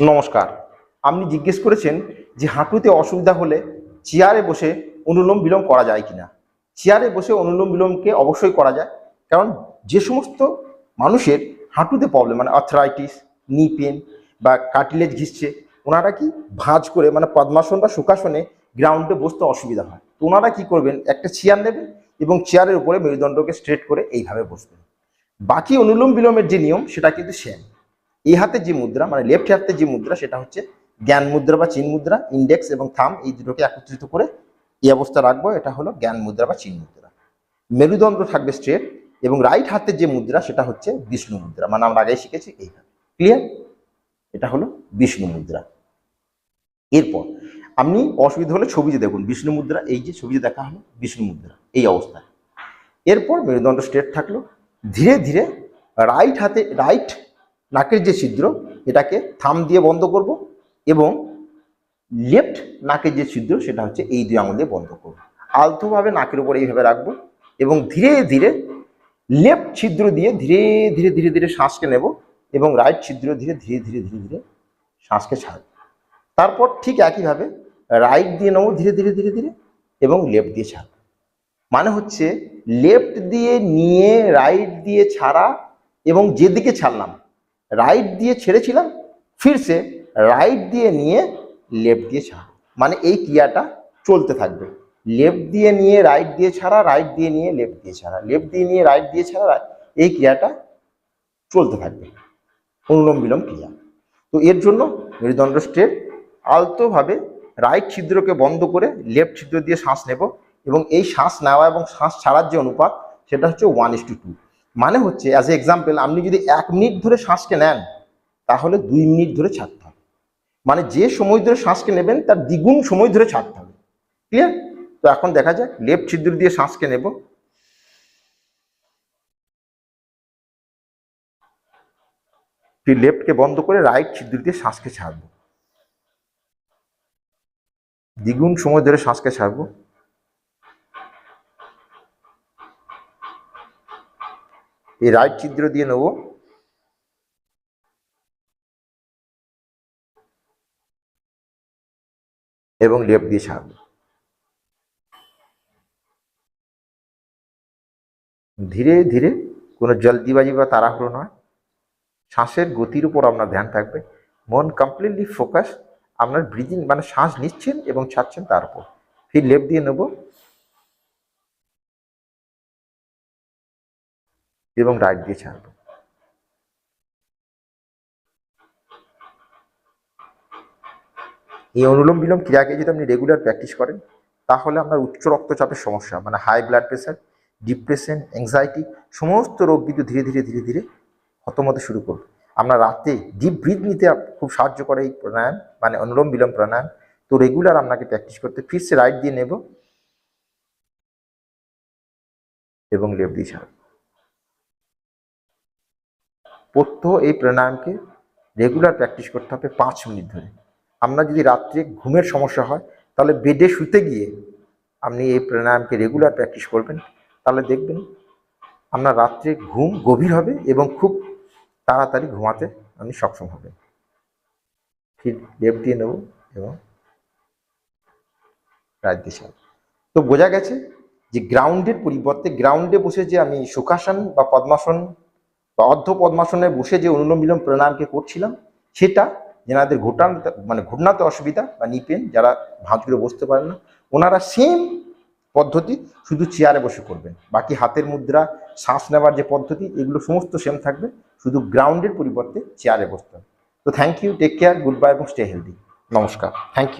নমস্কার। আপনি জিজ্ঞেস করেছেন যে হাঁটুতে অসুবিধা হলে চেয়ারে বসে অনুলোম বিলোম করা যায় কিনা। চেয়ারে বসে অনুলোম বিলোমকে অবশ্যই করা যায়, কারণ যে সমস্ত মানুষের হাঁটুতে প্রবলেম মানে আর্থ্রাইটিস, নি পেন বা কার্টিলেজ ঘিসছে, ওনারা কি ভাঁজ করে মানে পদ্মাসন বা সুখাসনে গ্রাউন্ডে বসতে অসুবিধা হয়। তো ওনারা কি করবেন, একটা চেয়ার নেবেন এবং চেয়ারের উপরে মেরুদণ্ডকে স্ট্রেট করে এইভাবে বসবেন। বাকি অনুলোম বিলোমের যে নিয়ম সেটা কিন্তু সেম। এই হাতের যে মুদ্রা মানে লেফট হাতের যে মুদ্রা সেটা হচ্ছে জ্ঞান মুদ্রা বা চিন মুদ্রা। ইন্ডেক্স এবং থাম এই দুটোকে একত্রিত করে এই অবস্থা রাখবো, এটা হলো জ্ঞান মুদ্রা বা চিন মুদ্রা। মেরুদণ্ড থাকবে স্ট্রেট এবং রাইট হাতের যে মুদ্রা সেটা হচ্ছে বিষ্ণু মুদ্রা, মানে আমরা আগে শিখেছি এইভাবে। ক্লিয়ার? এটা হলো বিষ্ণু মুদ্রা। এরপর আপনি অসুবিধা হলে ছবিতে দেখুন বিষ্ণু মুদ্রা, এই যে ছবিতে দেখা হলো বিষ্ণু মুদ্রা এই অবস্থায়। এরপর মেরুদণ্ড স্ট্রেট থাকলো, ধীরে ধীরে রাইট নাকের যে ছিদ্র এটাকে থাম দিয়ে বন্ধ করব এবং লেফট নাকের যে ছিদ্র সেটা হচ্ছে এই দুই আঙুল দিয়ে বন্ধ করব। আলতোভাবে নাকের উপরে এইভাবে রাখবো এবং ধীরে ধীরে লেফট ছিদ্র দিয়ে ধীরে ধীরে ধীরে ধীরে শ্বাসকে নেব এবং রাইট ছিদ্র ধীরে ধীরে ধীরে ধীরে ধীরে শ্বাসকে ছাড়ব। তারপর ঠিক একইভাবে রাইট দিয়ে নেবো ধীরে ধীরে ধীরে ধীরে এবং লেফট দিয়ে ছাড়ব। মানে হচ্ছে লেফট দিয়ে নিয়ে রাইট দিয়ে ছাড়া এবং যেদিকে ছাড়লাম রাইট দিয়ে ছেড়েছিলাম ফিরছে রাইট দিয়ে নিয়ে লেফট দিয়ে ছাড়া, মানে এই ক্রিয়াটা চলতে থাকবে। লেফট দিয়ে নিয়ে রাইট দিয়ে ছাড়া, রাইট দিয়ে নিয়ে লেফট দিয়ে ছাড়া, লেফট দিয়ে নিয়ে রাইট দিয়ে ছাড়া, এই ক্রিয়াটা চলতে থাকবে, অনুলোম বিলোম ক্রিয়া। তো এর জন্য মেরুদণ্ড স্ট্রেট, আলতোভাবে রাইট ছিদ্রকে বন্ধ করে লেফট ছিদ্র দিয়ে শ্বাস নেব এবং এই শ্বাস নেওয়া এবং শ্বাস ছাড়ার যে অনুপাত সেটা হচ্ছে 1:2। মানে হচ্ছে অ্যাজ এ এক্সাম্পল, আপনি যদি 1 মিনিট ধরে শ্বাসকে নেন তাহলে 2 মিনিট ধরে ছাড়তে হবে, মানে যে সময় ধরে শ্বাসকে নেবেন তার দ্বিগুণ সময় ধরে ছাড়তে হবে। ক্লিয়ার? তো এখন দেখা যাক, লেফট ছিদ্র দিয়ে শ্বাসকে নেব, ফির লেফটকে বন্ধ করে রাইট ছিদ্র দিয়ে শ্বাসকে ছাড়বো, দ্বিগুণ সময় ধরে শ্বাসকে ছাড়বো। এই রাইট ছিদ্র দিয়ে নেব এবং লেফট দিয়ে ছাড়বো। ধীরে ধীরে, কোনো জলদিবাজি বা তাড়াহুড়ো নয়, শ্বাসের গতির উপর আপনার ধ্যান থাকবে, মন কমপ্লিটলি ফোকাস আপনার ব্রিদিং মানে শ্বাস নিচ্ছেন এবং ছাড়ছেন তার উপর। ফির লেফট দিয়ে নেব এবং রাইট দিয়ে ছাড়ব। এই অনুলোম বিলোম ক্রিয়াকে যদি আপনি রেগুলার প্র্যাকটিস করেন তাহলে আপনার উচ্চ রক্তচাপের সমস্যা মানে high blood pressure, depression, anxiety সমস্ত রোগ কিন্তু ধীরে ধীরে ধীরে ধীরে খতম হতে শুরু করবে। আপনার রাতে ডিপ ব্রিথ নিতে খুব সাহায্য করে এই প্রাণায়াম মানে অনুলোম বিলোম প্রাণায়াম। তো রেগুলার আপনাকে প্র্যাকটিস করতে, ফিরসে রাইট দিয়ে নেব এবং লেফট দিয়ে ছাড়ব। প্রত্যহ এই প্রাণায়ামকে রেগুলার প্র্যাকটিস করতে হবে 5 মিনিট ধরে। আপনার যদি রাত্রে ঘুমের সমস্যা হয় তাহলে বেডে শুতে গিয়ে আপনি এই প্রাণায়ামকে রেগুলার প্র্যাকটিস করবেন, তাহলে দেখবেন আপনার রাত্রে ঘুম গভীর হবে এবং খুব তাড়াতাড়ি ঘুমাতে আপনি সক্ষম হবেন। ঠিক লেফট দিয়ে নেব এবং রাইট দিয়ে ছাড়ব। তো বোঝা গেছে যে গ্রাউন্ডের পরিবর্তে গ্রাউন্ডে বসে যে আমি সুখাসন বা পদ্মাসন বা অর্ধ পদ্মাসনে বসে যে অনুলোম বিলোম প্রাণায়ামকে করছিলাম সেটা যেনাদের ঘুটনাতে অসুবিধা বা নিপেন, যারা ভাঁজ করে বসতে পারেন না, ওনারা সেম পদ্ধতি শুধু চেয়ারে বসে করবেন। বাকি হাতের মুদ্রা, শ্বাস নেওয়ার যে পদ্ধতি এগুলো সমস্ত সেম থাকবে, শুধু গ্রাউন্ডের পরিবর্তে চেয়ারে বসতে হবে। তো thank you, take care, good bye এবং স্টে হেলদি। নমস্কার, থ্যাংক ইউ।